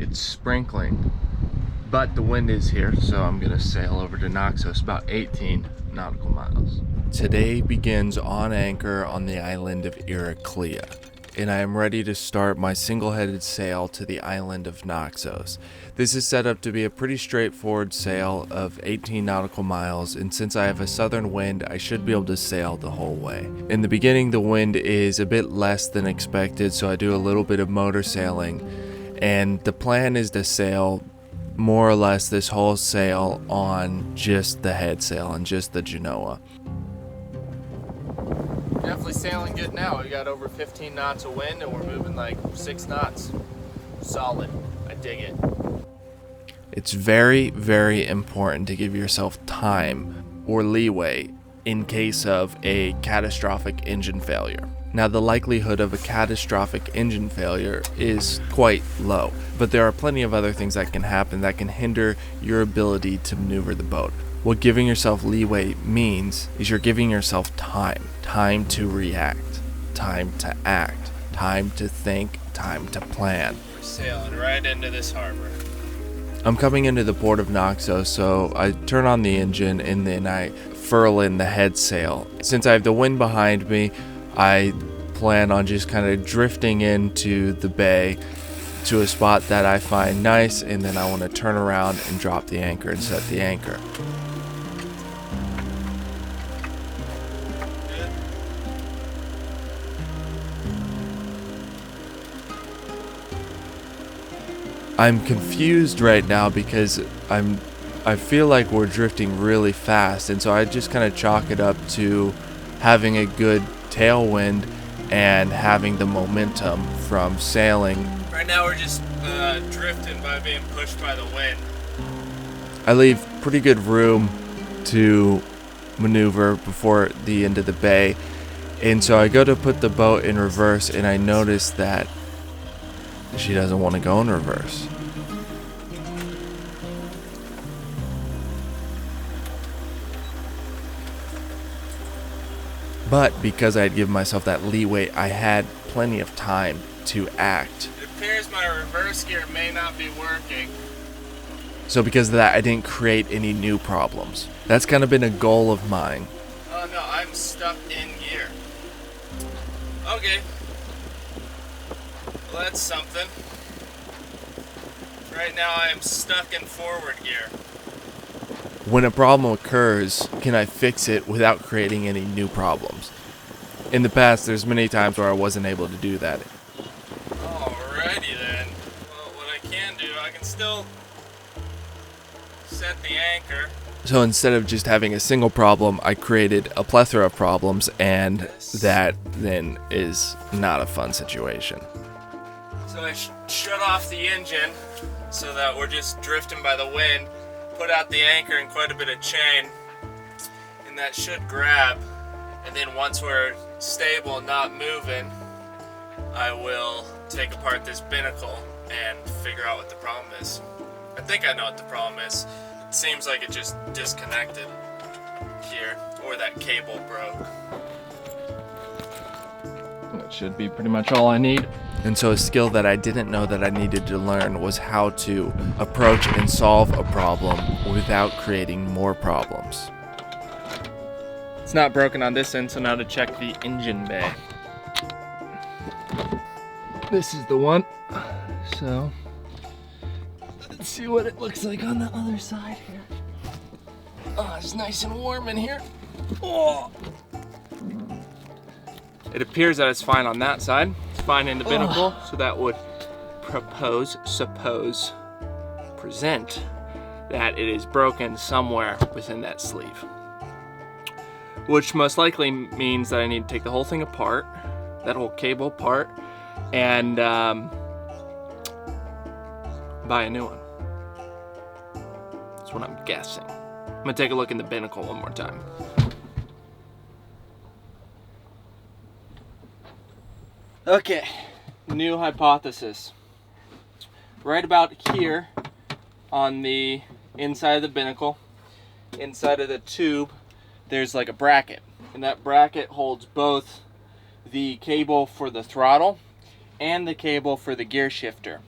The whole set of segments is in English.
It's sprinkling, but the wind is here, so I'm gonna sail over to Naxos, about 18 nautical miles. Today begins on anchor on the island of Iraklia, and I am ready to start my single-headed sail to the island of Naxos. This is set up to be a pretty straightforward sail of 18 nautical miles, and since I have a southern wind, I should be able to sail the whole way. In the beginning, the wind is a bit less than expected, so I do a little bit of motor sailing, and the plan is to sail more or less this whole sail on just the head sail and just the Genoa. Definitely sailing good now. We got over 15 knots of wind and we're moving like 6 knots. Solid. I dig it. It's very, very important to give yourself time or leeway in case of a catastrophic engine failure. Now, the likelihood of a catastrophic engine failure is quite low, but there are plenty of other things that can happen that can hinder your ability to maneuver the boat. What giving yourself leeway means is you're giving yourself time to react, time to act, time to think, time to plan. We're sailing right into this harbor. I'm coming into the port of Naxos, so I turn on the engine and then I furl in the head sail. Since I have the wind behind me, I plan on just kind of drifting into the bay to a spot that I find nice, and then I want to turn around and drop the anchor and set the anchor. I'm confused right now because I feel like we're drifting really fast, and so I just kind of chalk it up to having a good tailwind and having the momentum from sailing. Right now we're just drifting by being pushed by the wind. I leave pretty good room to maneuver before the end of the bay, and so I go to put the boat in reverse and I notice that she doesn't want to go in reverse. But because I had given myself that leeway, I had plenty of time to act. It appears my reverse gear may not be working. So because of that, I didn't create any new problems. That's kind of been a goal of mine. Oh no, I'm stuck in gear. Okay. Well, that's something. Right now I am stuck in forward gear. When a problem occurs, can I fix it without creating any new problems? In the past, there's many times where I wasn't able to do that. Alrighty then. Well, what I can do, I can still set the anchor. So instead of just having a single problem, I created a plethora of problems, and that then is not a fun situation. So I shut off the engine so that we're just drifting by the wind, put out the anchor and quite a bit of chain, and that should grab. And then once we're stable and not moving, I will take apart this binnacle and figure out what the problem is. I think I know what the problem is. It seems like it just disconnected here, or that cable broke. That should be pretty much all I need. And so a skill that I didn't know that I needed to learn was how to approach and solve a problem without creating more problems. It's not broken on this end, so now to check the engine bay. This is the one. So let's see what it looks like on the other side here. Oh, it's nice and warm in here. Oh. It appears that it's fine on that side. It's fine in the binnacle, so that would present that it is broken somewhere within that sleeve. Which most likely means that I need to take the whole thing apart, that whole cable apart, and buy a new one. That's what I'm guessing. I'm gonna take a look in the binnacle one more time. Okay, new hypothesis. Right about here on the inside of the binnacle, inside of the tube, there's like a bracket. And that bracket holds both the cable for the throttle and the cable for the gear shifter.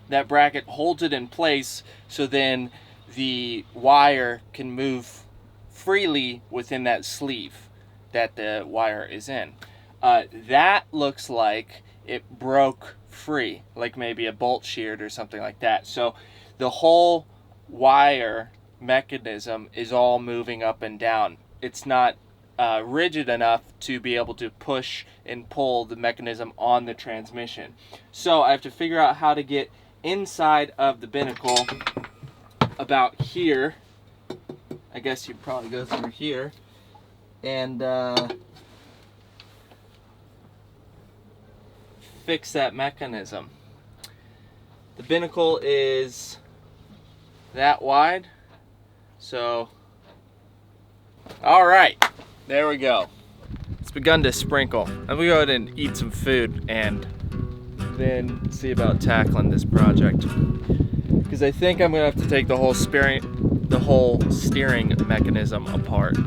That bracket holds it in place, so then the wire can move freely within that sleeve that the wire is in. That looks like it broke free, like maybe a bolt sheared or something like that. So the whole wire mechanism is all moving up and down. It's not rigid enough to be able to push and pull the mechanism on the transmission. So I have to figure out how to get inside of the binnacle about here. I guess you'd probably go through here and fix that mechanism. The binnacle is that wide, so all right, there we go. It's begun to sprinkle. I'm gonna go ahead and eat some food and then see about tackling this project, because I think I'm gonna have to take the whole steering mechanism apart.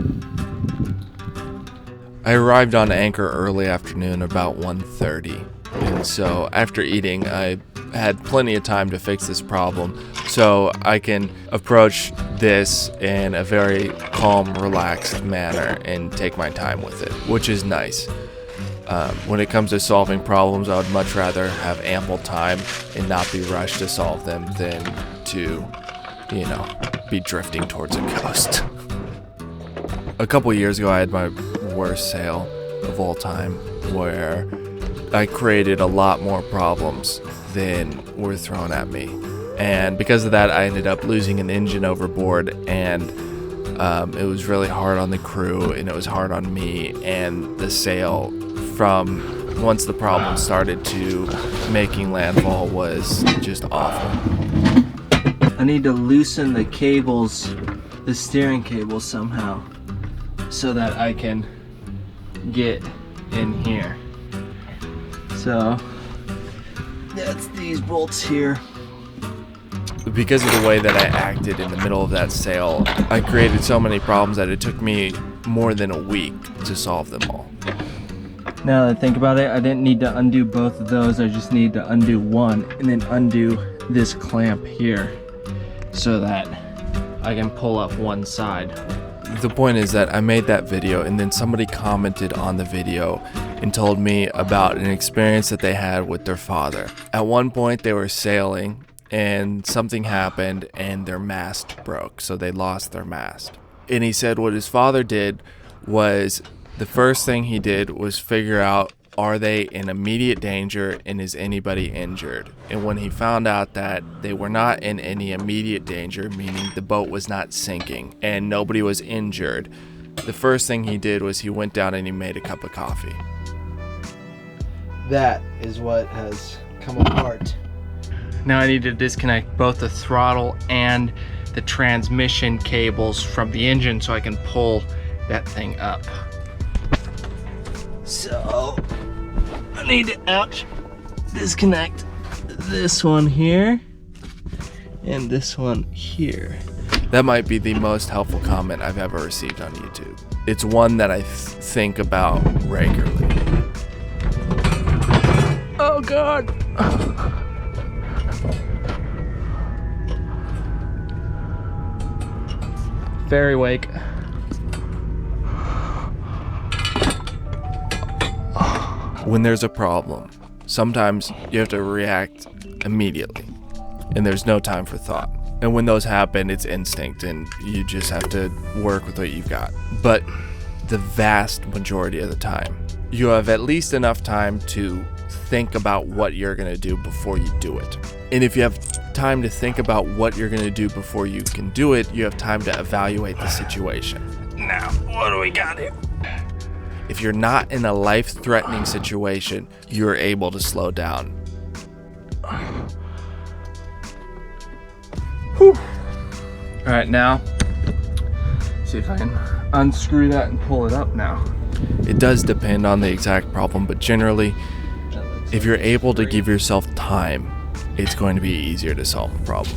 I arrived on anchor early afternoon, about 1:30, and so after eating I had plenty of time to fix this problem, so I can approach this in a very calm, relaxed manner and take my time with it, which is nice. When it comes to solving problems, I would much rather have ample time and not be rushed to solve them than to, be drifting towards a coast. A couple years ago, I had my worst sail of all time, where I created a lot more problems than were thrown at me. And because of that, I ended up losing an engine overboard, and it was really hard on the crew, and it was hard on me, and the sail from once the problem started to making landfall was just awful. I need to loosen the cables, the steering cable somehow, so that I can get in here. So that's these bolts here. Because of the way that I acted in the middle of that sail, I created so many problems that it took me more than a week to solve them all. Now that I think about it, I didn't need to undo both of those. I just need to undo one and then undo this clamp here so that I can pull up one side. The point is that I made that video, and then somebody commented on the video and told me about an experience that they had with their father. At one point they were sailing and something happened and their mast broke, so they lost their mast. And he said what his father did was, the first thing he did was figure out, are they in immediate danger and is anybody injured? And when he found out that they were not in any immediate danger, meaning the boat was not sinking and nobody was injured, the first thing he did was he went down and he made a cup of coffee. That is what has come apart. Now I need to disconnect both the throttle and the transmission cables from the engine so I can pull that thing up. So I need to disconnect this one here and this one here. That might be the most helpful comment I've ever received on YouTube. It's one that I think about regularly. Oh God. Ferry wake. When there's a problem, sometimes you have to react immediately, and there's no time for thought. And when those happen, it's instinct, and you just have to work with what you've got. But the vast majority of the time, you have at least enough time to think about what you're gonna do before you do it. And if you have time to think about what you're gonna do before you can do it, you have time to evaluate the situation. Now, what do we got here? If you're not in a life-threatening situation, you're able to slow down. Whew. All right, now, see if I can unscrew that and pull it up now. It does depend on the exact problem, but generally, if you're able to give yourself time, it's going to be easier to solve the problem.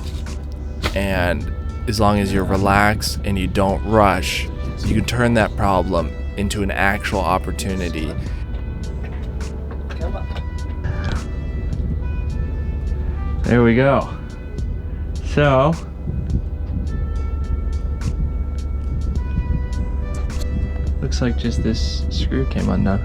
And as long as you're relaxed and you don't rush, you can turn that problem into an actual opportunity. There we go. So, looks like just this screw came undone.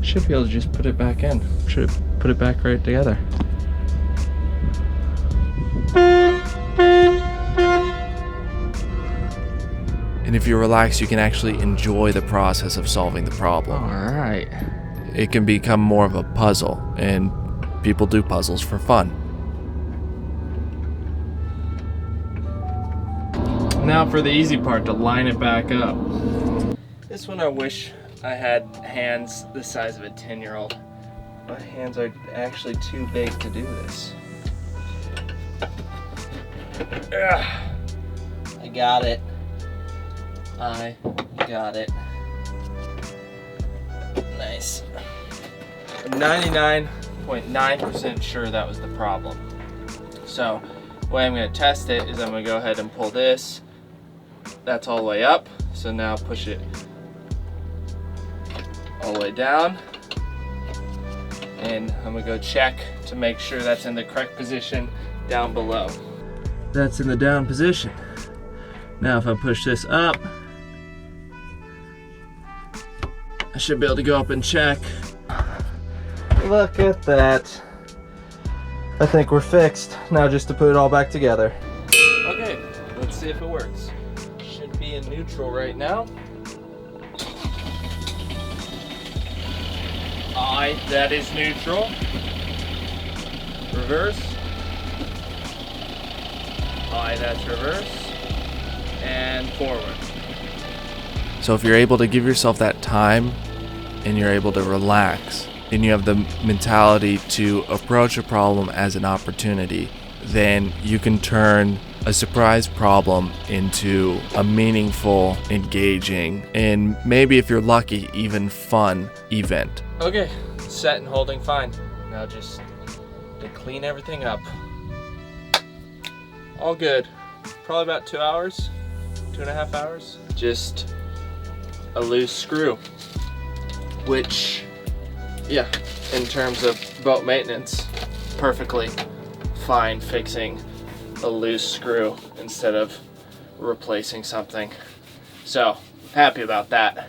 Should be able to just put it back in. Should put it back right together. And if you relax, you can actually enjoy the process of solving the problem. All right. It can become more of a puzzle, and people do puzzles for fun. Now for the easy part, to line it back up. This one I wish I had hands the size of a 10-year-old. My hands are actually too big to do this. Ugh. I got it. I got it. Nice. I'm 99.9% sure that was the problem. So, the way I'm going to test it is I'm going to go ahead and pull this. That's all the way up. So now push it all the way down, and I'm gonna go check to make sure that's in the correct position down below. That's in the down position. Now if I push this up, I should be able to go up and check. Look at that. I think we're fixed. Now just to put it all back together. Okay, let's see if it works. Should be in neutral right now. Aye, that is neutral. Reverse. Aye, that's reverse. And forward. So if you're able to give yourself that time and you're able to relax and you have the mentality to approach a problem as an opportunity, then you can turn a surprise problem into a meaningful, engaging, and maybe if you're lucky, even fun event. Okay, set and holding fine. Now just to clean everything up. All good. Probably about 2 hours, 2.5 hours. Just a loose screw, which, yeah, in terms of boat maintenance, perfectly fine fixing a loose screw instead of replacing something. So, happy about that.